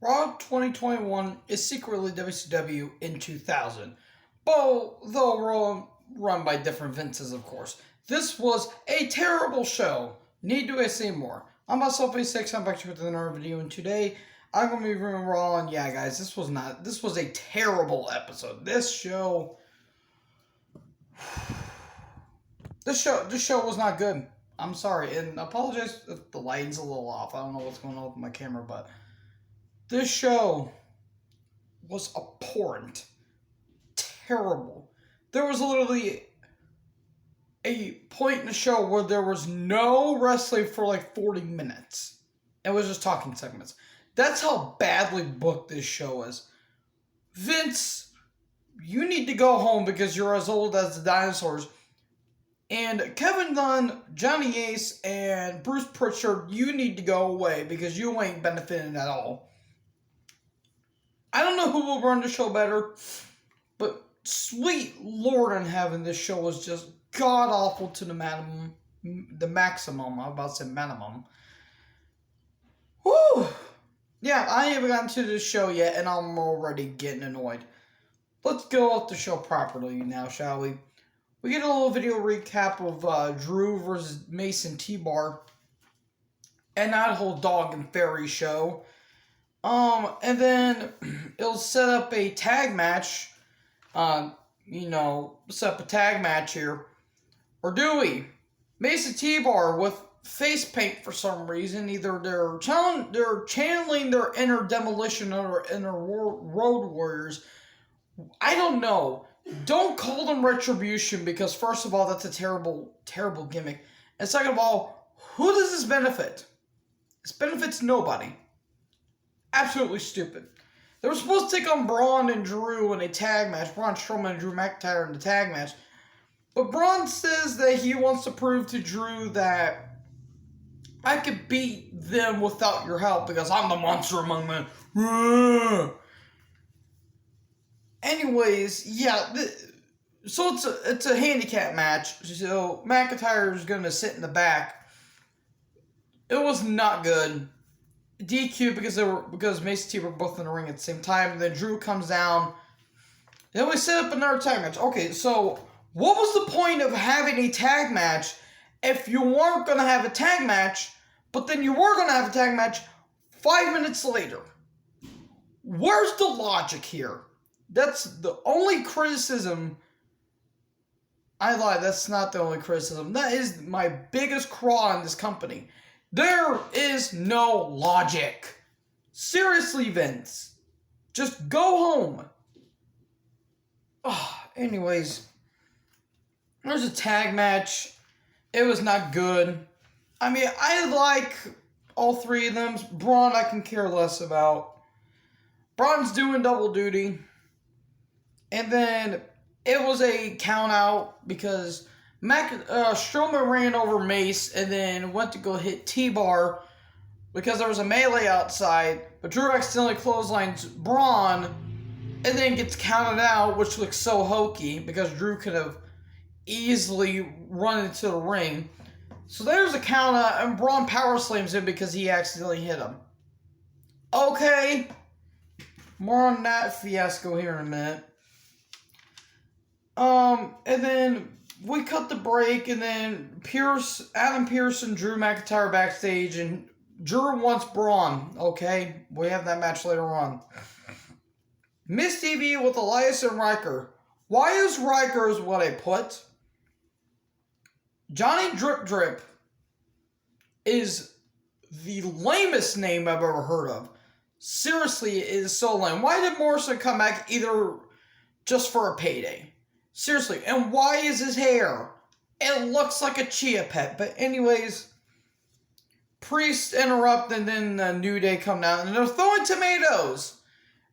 Raw 2021 is secretly WCW in 2000. Though Raw run by different Vinces, of course. This was a terrible show. Need I say more? I'm myself A6, I'm back to you with another video, and today I'm going to be reviewing Raw, and yeah guys, this was a terrible episode. This show was not good. I'm sorry, and I apologize if the lighting's a little off. I don't know what's going on with my camera, but this show was abhorrent. Terrible. There was literally a point in the show where there was no wrestling for like 40 minutes. It was just talking segments. That's how badly booked this show is. Vince, you need to go home because you're as old as the dinosaurs. And Kevin Dunn, Johnny Ace, and Bruce Pritchard, you need to go away because you ain't benefiting at all. I don't know who will run the show better, but sweet Lord in heaven, this show was just god-awful to the maximum. I'm about to say minimum. Whew! Yeah, I haven't gotten to this show yet, and I'm already getting annoyed. Let's go off the show properly now, shall we? We get a little video recap of Drew versus Mason Tbar, and that whole dog and fairy show. And then it'll set up a tag match. Set up a tag match here. Or do we? Mason Tbar with face paint for some reason. Either they're channeling their inner Demolition or inner Road Warriors. I don't know. Don't call them Retribution because first of all, that's a terrible, terrible gimmick. And second of all, who does this benefit? This benefits nobody. Absolutely stupid. They were supposed to take on Braun and Drew in a tag match. Braun Strowman and Drew McIntyre in the tag match. But Braun says that he wants to prove to Drew that I could beat them without your help because I'm the monster among men. Anyways, yeah. So it's a handicap match. So McIntyre is going to sit in the back. It was not good. DQ because Mason T were both in the ring at the same time, and then Drew comes down. Then we set up another tag match. Okay, so what was the point of having a tag match if you weren't gonna have a tag match, but then you were gonna have a tag match 5 minutes later? Where's the logic here? That's the only criticism. I lied, that's not the only criticism. That is my biggest craw in this company. There is no logic. Seriously, Vince. Just go home. Anyways, there's a tag match. It was not good. I mean, I like all three of them. Braun, I can care less about. Braun's doing double duty. And then it was a count out because Strowman ran over Mace and then went to go hit Tbar because there was a melee outside, but Drew accidentally clotheslines Braun and then gets counted out, which looks so hokey because Drew could have easily run into the ring. So there's a count out and Braun power slams him because he accidentally hit him. Okay, more on that fiasco here in a minute. And then we cut the break, and then Adam Pearce and Drew McIntyre backstage, and Drew wants Braun. Okay, we have that match later on. Miss TV with Elias and Ryker. Why is Ryker is what I put? Johnny Drip Drip is the lamest name I've ever heard of. Seriously, it is so lame. Why did Morrison come back either just for a payday? Seriously, and why is his hair? It looks like a chia pet. But anyways, Priest interrupt, and then the New Day come down, and they're throwing tomatoes.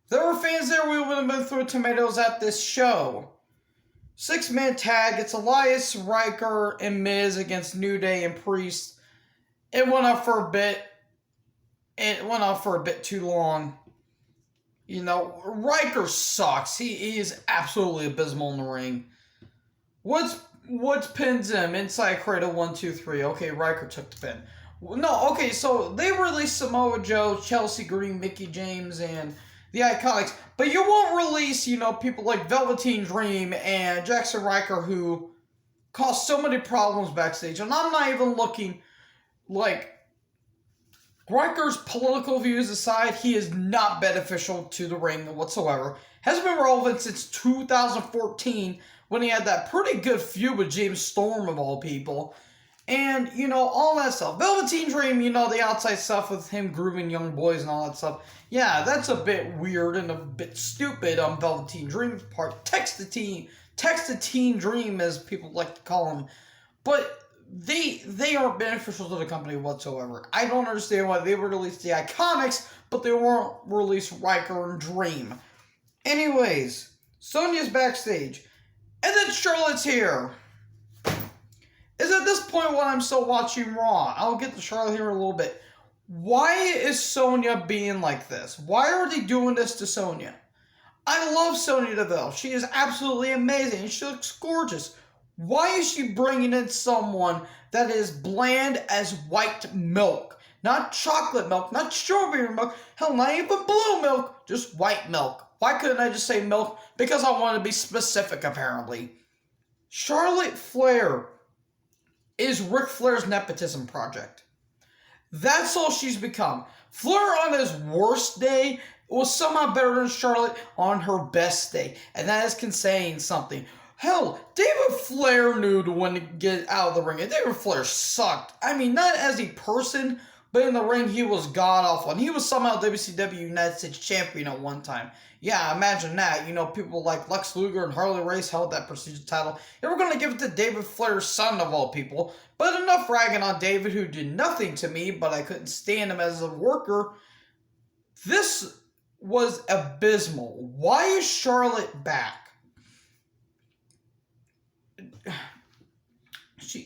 If there were fans there, we would have been throwing tomatoes at this show. 6-man tag. It's Elias, Ryker, and Miz against New Day and Priest. It went on for a bit. It went on for a bit too long. You know, Ryker sucks. He is absolutely abysmal in the ring. Woods pins him inside cradle 1, 2, 3. Okay, Ryker took the pin. No, okay, so they released Samoa Joe, Chelsea Green, Mickey James, and the Iconics, but you won't release, people like Velveteen Dream and Jackson Riker, who caused so many problems backstage. And I'm not even looking, like, Riker's political views aside, he is not beneficial to the ring whatsoever. Hasn't been relevant since 2014 when he had that pretty good feud with James Storm, of all people. And, all that stuff. Velveteen Dream, the outside stuff with him grooming young boys and all that stuff. Yeah, that's a bit weird and a bit stupid on Velveteen Dream's part. Text the Teen Dream, as people like to call him. But they aren't beneficial to the company whatsoever. I don't understand why they released the Iconics, but they won't release Riker and Dream. Anyways, Sonya's backstage. And then Charlotte's here. Is at this point when I'm still watching Raw. I'll get to Charlotte here in a little bit. Why is Sonya being like this? Why are they doing this to Sonya? I love Sonya Deville. She is absolutely amazing. She looks gorgeous. Why is she bringing in someone that is bland as white milk? Not chocolate milk, not strawberry milk, hell, not even blue milk, just white milk. Why couldn't I just say milk? Because I want to be specific, apparently. Charlotte Flair is Ric Flair's nepotism project. That's all she's become. Flair on his worst day was somehow better than Charlotte on her best day. And that is saying something. Hell, David Flair knew when to get out of the ring. And David Flair sucked. I mean, not as a person, but in the ring, he was god-awful. And he was somehow WCW United States Champion at one time. Yeah, imagine that. People like Lex Luger and Harley Race held that prestigious title. They were going to give it to David Flair's son, of all people. But enough ragging on David, who did nothing to me, but I couldn't stand him as a worker. This was abysmal. Why is Charlotte back?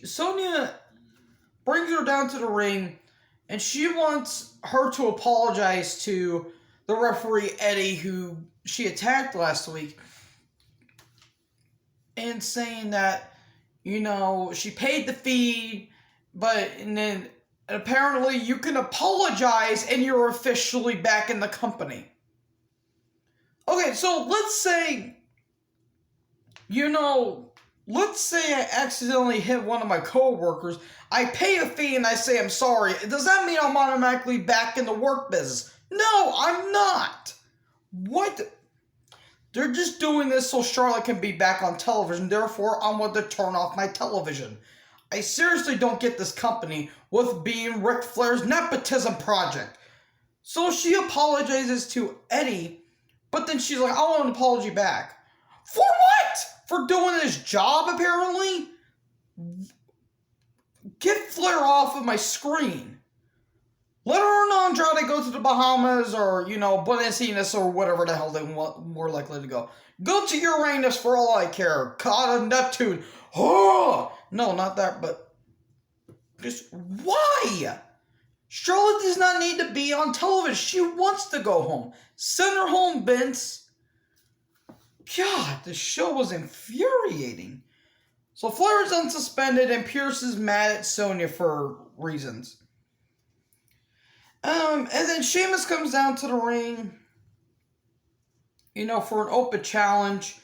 Sonya brings her down to the ring, and she wants her to apologize to the referee Eddie, who she attacked last week, and saying that, she paid the fee, and then apparently you can apologize and you're officially back in the company. Okay, so let's say, let's say I accidentally hit one of my co-workers, I pay a fee and I say I'm sorry. Does that mean I'm automatically back in the work business? No, I'm not. What? They're just doing this so Charlotte can be back on television. Therefore, I'm going to turn off my television. I seriously don't get this company with being Ric Flair's nepotism project. So she apologizes to Eddie, but then she's like, I want an apology back. For what? For doing his job, apparently? Get Flair off of my screen. Let her and Andrade go to the Bahamas or, Buenos Aires or whatever the hell they want, more likely to go. Go to Uranus for all I care. God of Neptune. Oh! No, not that, but just why? Charlotte does not need to be on television. She wants to go home. Send her home, Vince. God, this show was infuriating. So Flair is unsuspended and Pierce is mad at Sonya for reasons. And then Sheamus comes down to the ring, for an open challenge.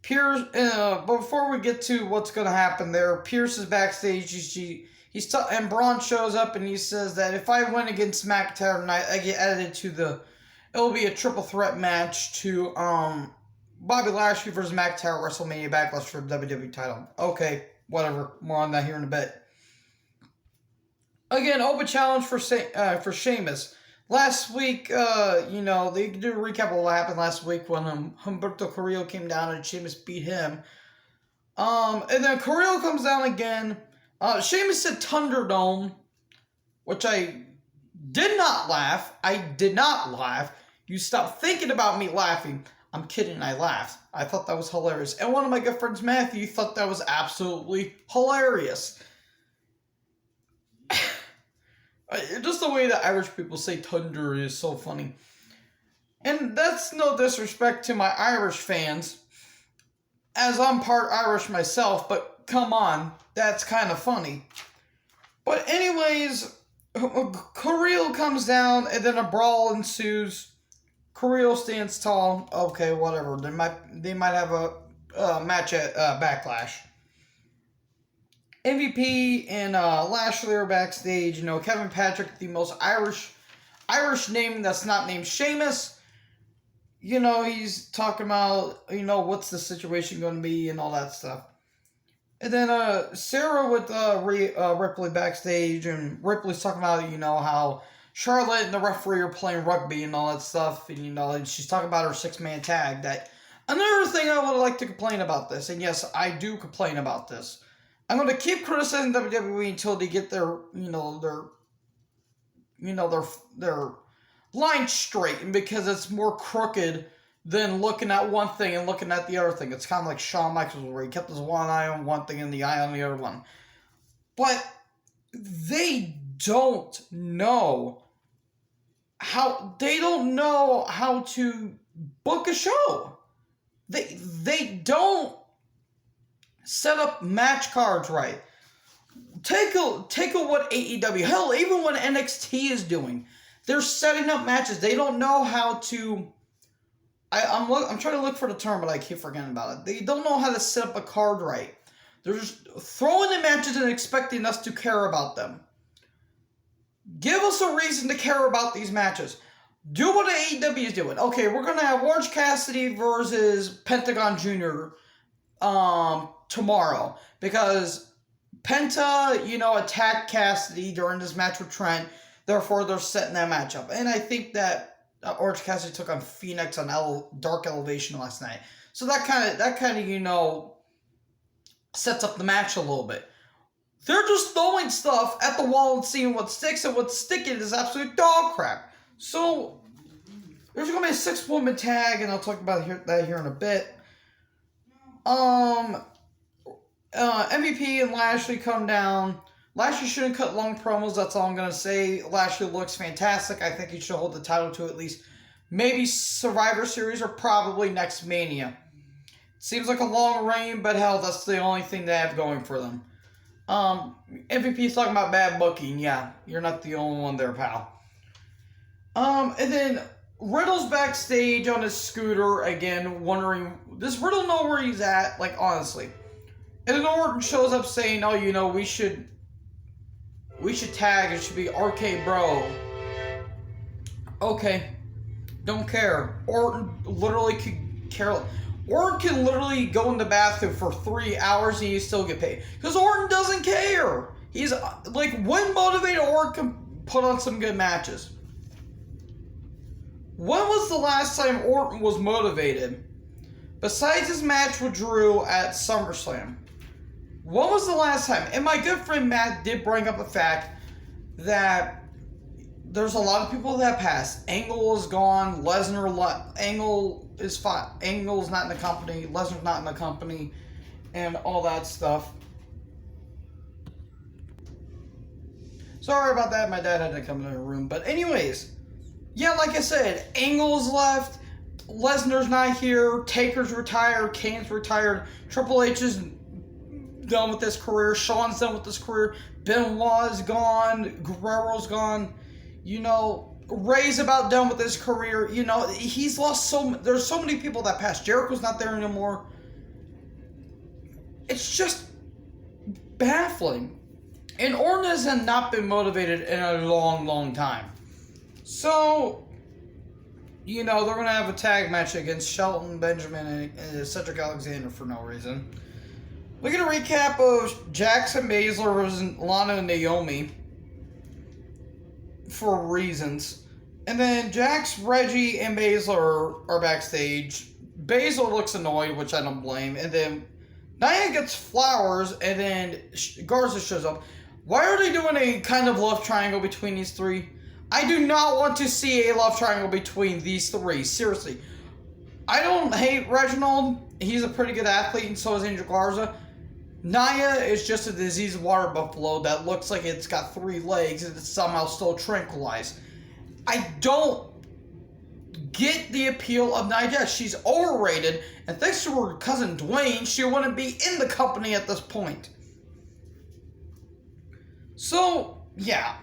Pierce, but before we get to what's going to happen there, Pierce is backstage. And Braun shows up and he says that if I win against McIntyre tonight, I get added to it'll be a triple threat match to, Bobby Lashley versus McIntyre at WrestleMania Backlash for the WWE title. Okay, whatever. More on that here in a bit. Again, open challenge for Sheamus. Last week, they did a recap of what happened last week when Humberto Carrillo came down and Sheamus beat him. And then Carrillo comes down again. Sheamus said Thunderdome, which I did not laugh. I did not laugh. You stop thinking about me laughing. I'm kidding, I laughed. I thought that was hilarious. And one of my good friends, Matthew, thought that was absolutely hilarious. Just the way that Irish people say thunder is so funny. And that's no disrespect to my Irish fans, as I'm part Irish myself, but come on, that's kind of funny. But anyways, Carrillo comes down, and then a brawl ensues. Carrillo stands tall. Okay, whatever. They might have a match at Backlash. MVP and Lashley are backstage. You know, Kevin Patrick, the most Irish name that's not named Sheamus. You know, he's talking about, you know, what's the situation going to be and all that stuff. And then Sarah with Ripley backstage, and Ripley's talking about, you know, how Charlotte and the referee are playing rugby and all that stuff. And, you know, and she's talking about her 6-man tag. That another thing I would like to complain about this, and yes, I do complain about this. I'm going to keep criticizing WWE until they get their line straight, because it's more crooked than looking at one thing and looking at the other thing. It's kind of like Shawn Michaels, where he kept his one eye on one thing and the eye on the other one. But they don't know how to book a show. They don't set up match cards right. Take a what AEW, hell, even what NXT is doing. They're setting up matches. They don't know how to. I'm trying to look for the term, but I keep forgetting about it. They don't know how to set up a card right. They're just throwing in matches and expecting us to care about them. Give us a reason to care about these matches. Do what AEW is doing. Okay, we're gonna have Orange Cassidy versus Pentagon Jr. Tomorrow, because Penta, you know, attacked Cassidy during this match with Trent. Therefore, they're setting that match up. And I think that Orange Cassidy took on Phoenix on Dark Elevation last night. So that kind of, you know, sets up the match a little bit. They're just throwing stuff at the wall and seeing what sticks, and what's sticking is absolute dog crap. So there's going to be a 6-woman tag, and I'll talk about that here in a bit. MVP and Lashley come down. Lashley shouldn't cut long promos, that's all I'm going to say. Lashley looks fantastic. I think he should hold the title to at least maybe Survivor Series or probably next Mania. Seems like a long reign, but hell, that's the only thing they have going for them. MVP's talking about bad booking. Yeah, you're not the only one there, pal. And then Riddle's backstage on his scooter again, wondering, does Riddle know where he's at? Like, honestly. And then Orton shows up saying, oh, you know, we should tag. It should be RK Bro. Okay. Don't care. Orton literally could care. Orton can literally go in the bathroom for 3 hours and he still get paid. Because Orton doesn't care. He's like, when motivated, Orton can put on some good matches. When was the last time Orton was motivated? Besides his match with Drew at SummerSlam. When was the last time? And my good friend Matt did bring up the fact that there's a lot of people that passed. Angle is gone. Angle is fine. Angle's not in the company. Lesnar's not in the company. And all that stuff. Sorry about that. My dad had to come into the room. But anyways, yeah, like I said, Angle's left. Lesnar's not here. Taker's retired. Kane's retired. Triple H is done with his career. Shawn's done with his career. Benoit's gone. Guerrero's gone. You know, Ray's about done with his career. You know, he's lost there's so many people that passed. Jericho's not there anymore. It's just baffling. And Orton has not been motivated in a long, long time. So, you know, they're going to have a tag match against Shelton Benjamin and Cedric Alexander for no reason. Look at a recap of Jackson Baszler versus Lana and Naomi for reasons. And then Jax, Reggie, and Baszler are backstage. Baszler looks annoyed, which I don't blame. And then Nia gets flowers, and then Garza shows up. Why are they doing a kind of love triangle between these three? I do not want to see a love triangle between these three. Seriously. I don't hate Reginald. He's a pretty good athlete, and so is Angel Garza. Nia is just a diseased water buffalo that looks like it's got 3 legs and it's somehow still tranquilized. I don't get the appeal of Nia Jax. She's overrated, and thanks to her cousin Dwayne, she wouldn't be in the company at this point. So, yeah.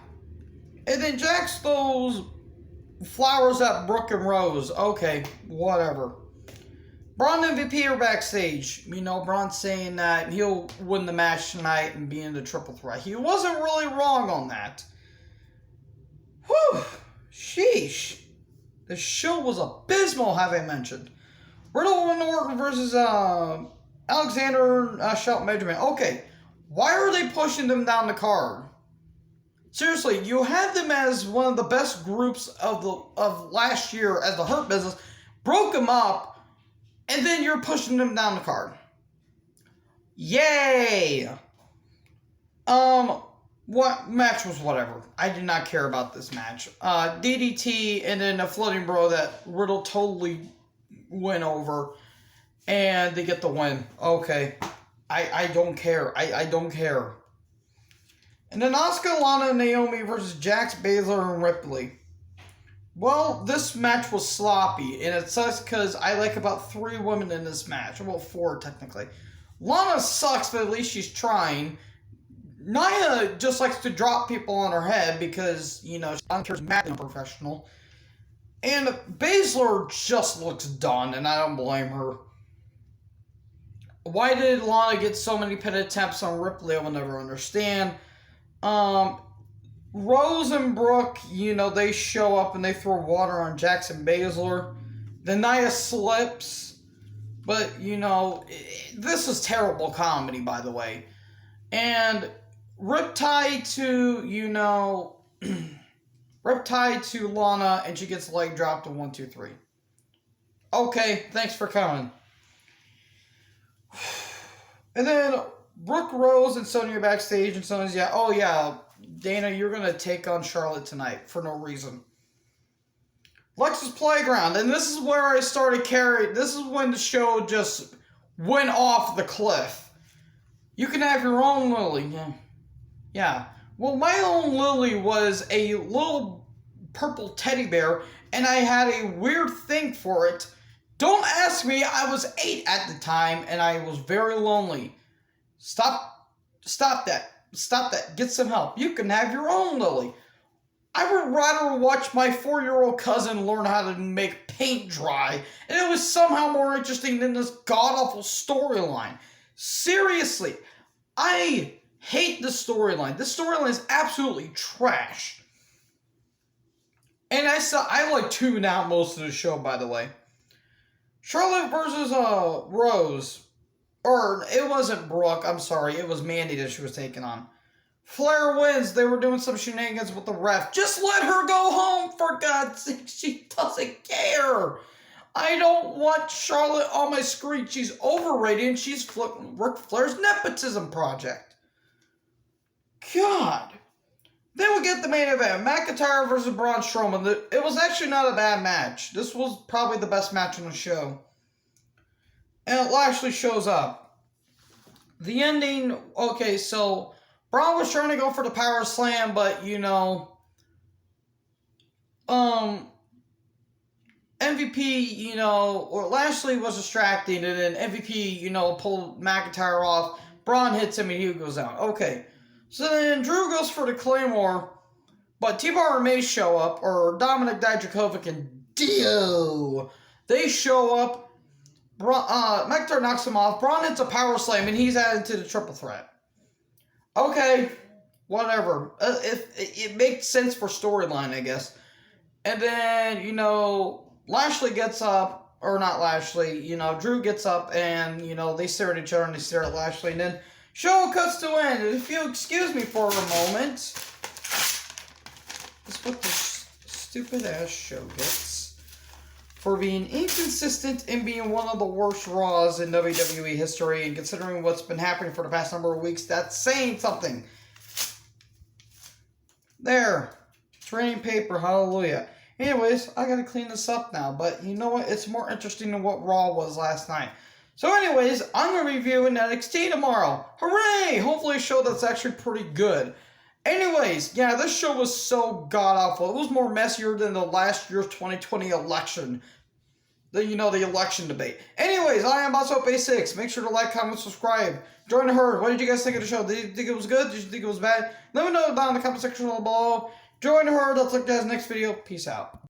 And then Jax throws flowers at Brooke and Rose. Okay, whatever. Braun and MVP are backstage. You know, Braun saying that he'll win the match tonight and be in the triple threat. He wasn't really wrong on that. Whew. Sheesh. The show was abysmal, have I mentioned. Riddle and Orton versus Alexander Shelton Benjamin. Okay, why are they pushing them down the card? Seriously, you had them as one of the best groups of last year as the Hurt Business, broke them up, and then you're pushing them down the card. Yay! What match was whatever. I did not care about this match. DDT and then a floating bro that Riddle totally went over, and they get the win. Okay, I don't care. I don't care. And then Asuka, Lana, and Naomi versus Jax, Baszler, and Ripley. Well, this match was sloppy, and it sucks because I like about 3 women in this match. Well, 4 technically. Lana sucks, but at least she's trying. Nia just likes to drop people on her head because, you know, she's madly unprofessional. And Baszler just looks done, and I don't blame her. Why did Lana get so many pin attempts on Ripley? I will never understand. Rose and Brooke, you know, they show up and they throw water on Jackson Baszler. Then Nia slips. But, you know, this is terrible comedy, by the way. And Riptide to, you know, Riptide to Lana, and she gets leg dropped in 1, 2, 3. Okay, thanks for coming. And then Brooke, Rose, and Sonya backstage, and Sonya's, yeah, oh yeah, Dana, you're going to take on Charlotte tonight for no reason. Lexus Playground, and this is where I started carrying, this is when the show just went off the cliff. You can have your own Lily, yeah. Yeah. Well, my own Lily was a little purple teddy bear, and I had a weird thing for it. Don't ask me, I was 8 at the time, and I was very lonely. Stop that. Stop that. Get some help. You can have your own Lily. I would rather watch my 4-year-old cousin learn how to make paint dry, and it was somehow more interesting than this god-awful storyline. Seriously, I hate the storyline. This storyline is absolutely trash. And I like tune out most of the show, by the way. Charlotte versus Rose. Or, it wasn't Brooke, I'm sorry. It was Mandy that she was taking on. Flair wins. They were doing some shenanigans with the ref. Just let her go home, for God's sake. She doesn't care. I don't want Charlotte on my screen. She's overrated, and she's Ric Flair's nepotism project. God. Then we get the main event. McIntyre versus Braun Strowman. It was actually not a bad match. This was probably the best match on the show. And Lashley shows up. The ending, okay, so Braun was trying to go for the power slam, but, you know, MVP, you know, or Lashley was distracting, and then MVP, you know, pulled McIntyre off. Braun hits him, and he goes out. Okay. So then Drew goes for the Claymore, but Tbar and Mace show up, or Dominic Dijakovic and Dio. They show up. McIntyre knocks him off. Braun hits a power slam, and he's added to the triple threat. Okay, whatever. It makes sense for storyline, I guess. And then, you know, Lashley gets up, or not Lashley, you know, Drew gets up, and, you know, they stare at each other, and they stare at Lashley, and then show cuts to end. If you excuse me for a moment, that's what this stupid-ass show gets for being inconsistent and being one of the worst Raws in WWE history, and considering what's been happening for the past number of weeks, that's saying something. There. Training paper, hallelujah. Anyways, I gotta clean this up now, but you know what? It's more interesting than what Raw was last night. So anyways, I'm going to review NXT tomorrow. Hooray! Hopefully a show that's actually pretty good. Anyways, yeah, this show was so god-awful. It was more messier than the last year's 2020 election. The election debate. Anyways, I am BossOp86. Make sure to like, comment, subscribe. Join the herd. What did you guys think of the show? Did you think it was good? Did you think it was bad? Let me know down in the comment section below. Join her. That's like guys next video. Peace out.